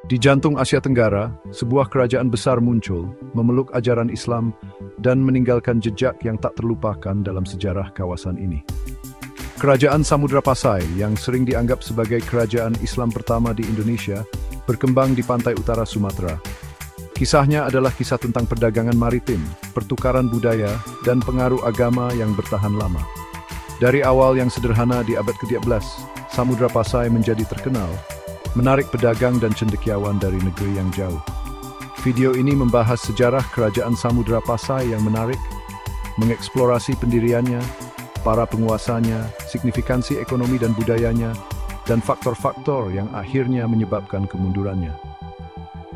Di jantung Asia Tenggara, sebuah kerajaan besar muncul, memeluk ajaran Islam, dan meninggalkan jejak yang tak terlupakan dalam sejarah kawasan ini. Kerajaan Samudra Pasai, yang sering dianggap sebagai kerajaan Islam pertama di Indonesia, berkembang di pantai utara Sumatera. Kisahnya adalah kisah tentang perdagangan maritim, pertukaran budaya, dan pengaruh agama yang bertahan lama. Dari awal yang sederhana di abad ke-13, Samudra Pasai menjadi terkenal, menarik pedagang dan cendekiawan dari negeri yang jauh. Video ini membahas sejarah kerajaan Samudra Pasai yang menarik, mengeksplorasi pendiriannya, para penguasanya, signifikansi ekonomi dan budayanya, dan faktor-faktor yang akhirnya menyebabkan kemundurannya.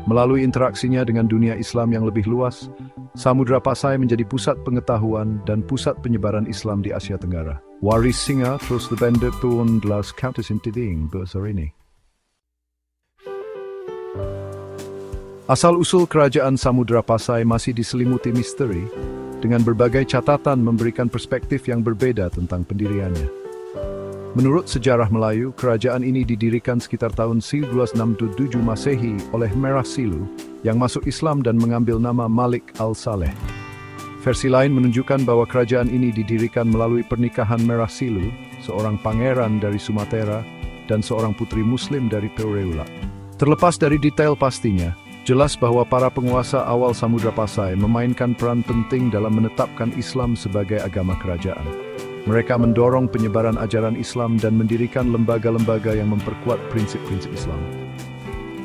Melalui interaksinya dengan dunia Islam yang lebih luas, Samudra Pasai menjadi pusat pengetahuan dan pusat penyebaran Islam di Asia Tenggara. Waris Singa terus lebendet turun las Countess Intiding besar ini. Asal-usul kerajaan Samudra Pasai masih diselimuti misteri, dengan berbagai catatan memberikan perspektif yang berbeda tentang pendiriannya. Menurut sejarah Melayu, kerajaan ini didirikan sekitar tahun 1267 Masehi oleh Merah Silu, yang masuk Islam dan mengambil nama Malik al-Saleh. Versi lain menunjukkan bahwa kerajaan ini didirikan melalui pernikahan Merah Silu, seorang pangeran dari Sumatera, dan seorang putri Muslim dari Pereula. Terlepas dari detail pastinya, jelas bahwa para penguasa awal Samudra Pasai memainkan peran penting dalam menetapkan Islam sebagai agama kerajaan. Mereka mendorong penyebaran ajaran Islam dan mendirikan lembaga-lembaga yang memperkuat prinsip-prinsip Islam.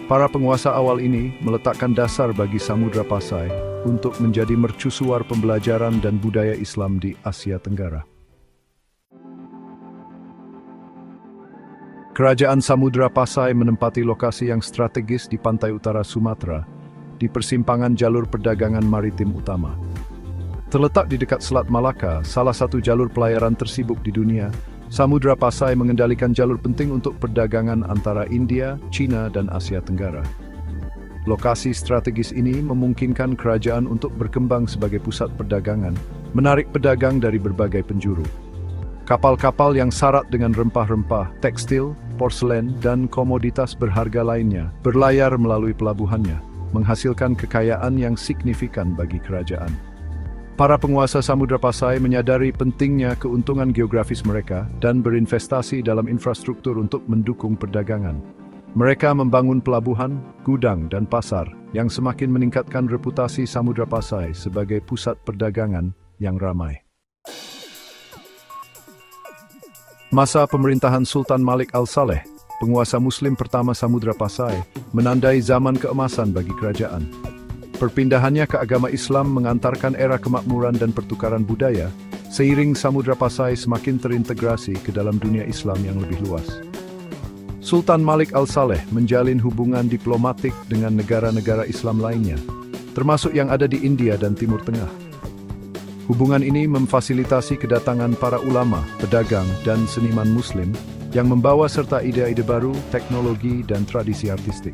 Para penguasa awal ini meletakkan dasar bagi Samudra Pasai untuk menjadi mercusuar pembelajaran dan budaya Islam di Asia Tenggara. Kerajaan Samudra Pasai menempati lokasi yang strategis di pantai utara Sumatera, di persimpangan jalur perdagangan maritim utama. Terletak di dekat Selat Malaka, salah satu jalur pelayaran tersibuk di dunia, Samudra Pasai mengendalikan jalur penting untuk perdagangan antara India, China, dan Asia Tenggara. Lokasi strategis ini memungkinkan kerajaan untuk berkembang sebagai pusat perdagangan, menarik pedagang dari berbagai penjuru. Kapal-kapal yang syarat dengan rempah-rempah, tekstil, porselen, dan komoditas berharga lainnya berlayar melalui pelabuhannya, menghasilkan kekayaan yang signifikan bagi kerajaan. Para penguasa Samudra Pasai menyadari pentingnya keuntungan geografis mereka dan berinvestasi dalam infrastruktur untuk mendukung perdagangan. Mereka membangun pelabuhan, gudang, dan pasar yang semakin meningkatkan reputasi Samudra Pasai sebagai pusat perdagangan yang ramai. Masa pemerintahan Sultan Malik al-Saleh, penguasa Muslim pertama Samudra Pasai, menandai zaman keemasan bagi kerajaan. Perpindahannya ke agama Islam mengantarkan era kemakmuran dan pertukaran budaya, seiring Samudra Pasai semakin terintegrasi ke dalam dunia Islam yang lebih luas. Sultan Malik al-Saleh menjalin hubungan diplomatik dengan negara-negara Islam lainnya, termasuk yang ada di India dan Timur Tengah. Hubungan ini memfasilitasi kedatangan para ulama, pedagang, dan seniman Muslim yang membawa serta ide-ide baru, teknologi, dan tradisi artistik.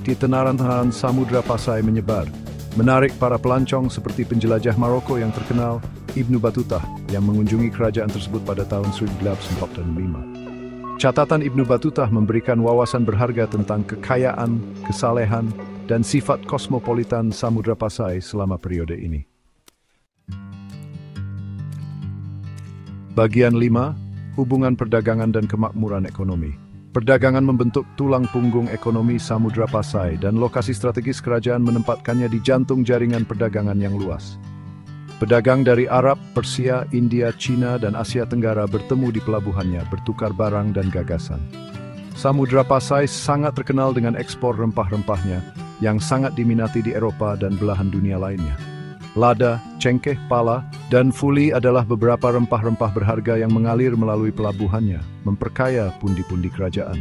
Titenaran Samudra Pasai menyebar, menarik para pelancong seperti penjelajah Maroko yang terkenal, Ibnu Battuta, yang mengunjungi kerajaan tersebut pada tahun 1845. Catatan Ibnu Battuta memberikan wawasan berharga tentang kekayaan, kesalehan, dan sifat kosmopolitan Samudra Pasai selama periode ini. Bagian 5. Hubungan perdagangan dan kemakmuran ekonomi. Perdagangan membentuk tulang punggung ekonomi Samudra Pasai dan lokasi strategis kerajaan menempatkannya di jantung jaringan perdagangan yang luas. Pedagang dari Arab, Persia, India, Cina, dan Asia Tenggara bertemu di pelabuhannya, bertukar barang dan gagasan. Samudra Pasai sangat terkenal dengan ekspor rempah-rempahnya yang sangat diminati di Eropa dan belahan dunia lainnya. Lada, cengkeh, pala, dan fuli adalah beberapa rempah-rempah berharga yang mengalir melalui pelabuhannya, memperkaya pundi-pundi kerajaan.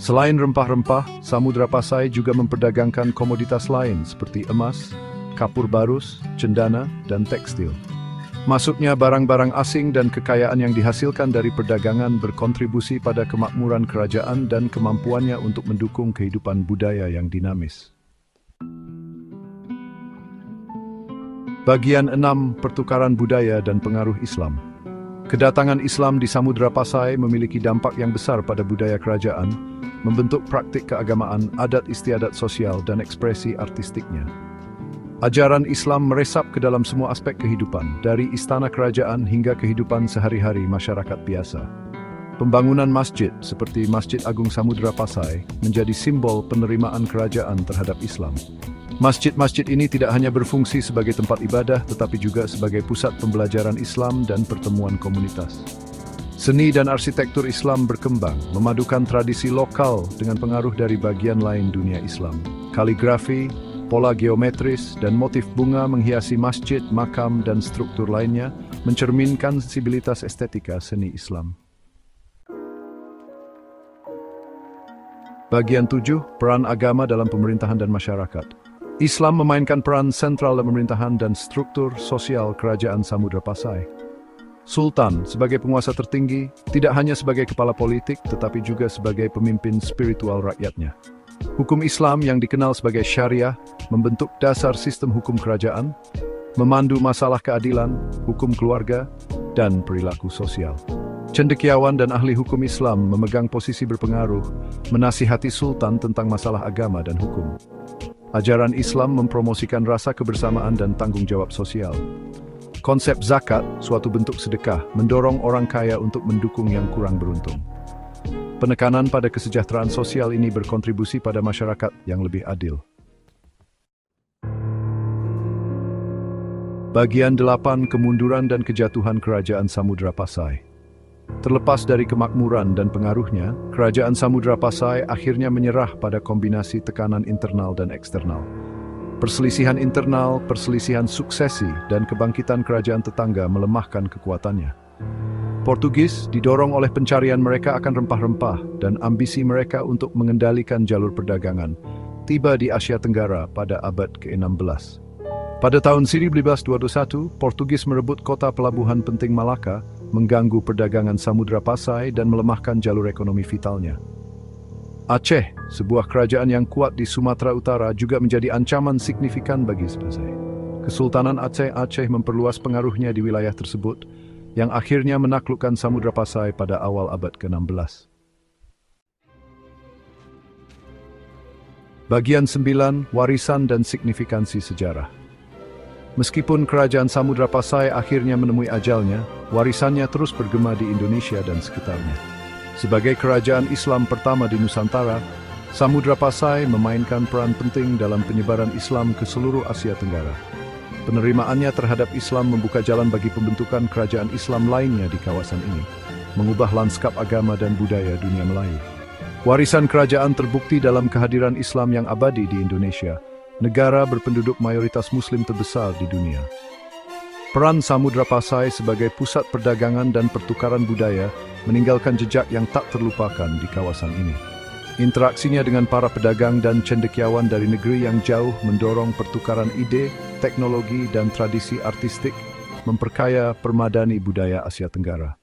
Selain rempah-rempah, Samudra Pasai juga memperdagangkan komoditas lain seperti emas, kapur barus, cendana, dan tekstil. Masuknya barang-barang asing dan kekayaan yang dihasilkan dari perdagangan berkontribusi pada kemakmuran kerajaan dan kemampuannya untuk mendukung kehidupan budaya yang dinamis. Bagian 6. Pertukaran budaya dan pengaruh Islam. Kedatangan Islam di Samudra Pasai memiliki dampak yang besar pada budaya kerajaan, membentuk praktik keagamaan, adat istiadat sosial, dan ekspresi artistiknya. Ajaran Islam meresap ke dalam semua aspek kehidupan, dari istana kerajaan hingga kehidupan sehari-hari masyarakat biasa. Pembangunan masjid seperti Masjid Agung Samudra Pasai menjadi simbol penerimaan kerajaan terhadap Islam. Masjid-masjid ini tidak hanya berfungsi sebagai tempat ibadah, tetapi juga sebagai pusat pembelajaran Islam dan pertemuan komunitas. Seni dan arsitektur Islam berkembang, memadukan tradisi lokal dengan pengaruh dari bagian lain dunia Islam. Kaligrafi, pola geometris, dan motif bunga menghiasi masjid, makam, dan struktur lainnya, mencerminkan sensibilitas estetika seni Islam. Bagian 7, peran agama dalam pemerintahan dan masyarakat. Islam memainkan peran sentral dalam pemerintahan dan struktur sosial kerajaan Samudra Pasai. Sultan, sebagai penguasa tertinggi, tidak hanya sebagai kepala politik, tetapi juga sebagai pemimpin spiritual rakyatnya. Hukum Islam yang dikenal sebagai syariah membentuk dasar sistem hukum kerajaan, memandu masalah keadilan, hukum keluarga, dan perilaku sosial. Cendekiawan dan ahli hukum Islam memegang posisi berpengaruh, menasihati Sultan tentang masalah agama dan hukum. Ajaran Islam mempromosikan rasa kebersamaan dan tanggung jawab sosial. Konsep zakat, suatu bentuk sedekah, mendorong orang kaya untuk mendukung yang kurang beruntung. Penekanan pada kesejahteraan sosial ini berkontribusi pada masyarakat yang lebih adil. Bagian 8, kemunduran dan kejatuhan kerajaan Samudra Pasai. Terlepas dari kemakmuran dan pengaruhnya, kerajaan Samudra Pasai akhirnya menyerah pada kombinasi tekanan internal dan eksternal. Perselisihan internal, perselisihan suksesi, dan kebangkitan kerajaan tetangga melemahkan kekuatannya. Portugis didorong oleh pencarian mereka akan rempah-rempah dan ambisi mereka untuk mengendalikan jalur perdagangan, tiba di Asia Tenggara pada abad ke-16. Pada tahun 1521, Portugis merebut kota pelabuhan penting Malaka, mengganggu perdagangan Samudra Pasai dan melemahkan jalur ekonomi vitalnya. Aceh, sebuah kerajaan yang kuat di Sumatera Utara, juga menjadi ancaman signifikan bagi Pasai. Kesultanan Aceh memperluas pengaruhnya di wilayah tersebut, yang akhirnya menaklukkan Samudra Pasai pada awal abad ke-16. Bagian 9, warisan dan signifikansi sejarah. Meskipun kerajaan Samudra Pasai akhirnya menemui ajalnya, warisannya terus bergema di Indonesia dan sekitarnya. Sebagai kerajaan Islam pertama di Nusantara, Samudra Pasai memainkan peran penting dalam penyebaran Islam ke seluruh Asia Tenggara. Penerimaannya terhadap Islam membuka jalan bagi pembentukan kerajaan Islam lainnya di kawasan ini, mengubah lanskap agama dan budaya dunia Melayu. Warisan kerajaan terbukti dalam kehadiran Islam yang abadi di Indonesia, negara berpenduduk mayoritas Muslim terbesar di dunia. Peran Samudra Pasai sebagai pusat perdagangan dan pertukaran budaya meninggalkan jejak yang tak terlupakan di kawasan ini. Interaksinya dengan para pedagang dan cendekiawan dari negeri yang jauh mendorong pertukaran ide, teknologi, dan tradisi artistik, memperkaya permadani budaya Asia Tenggara.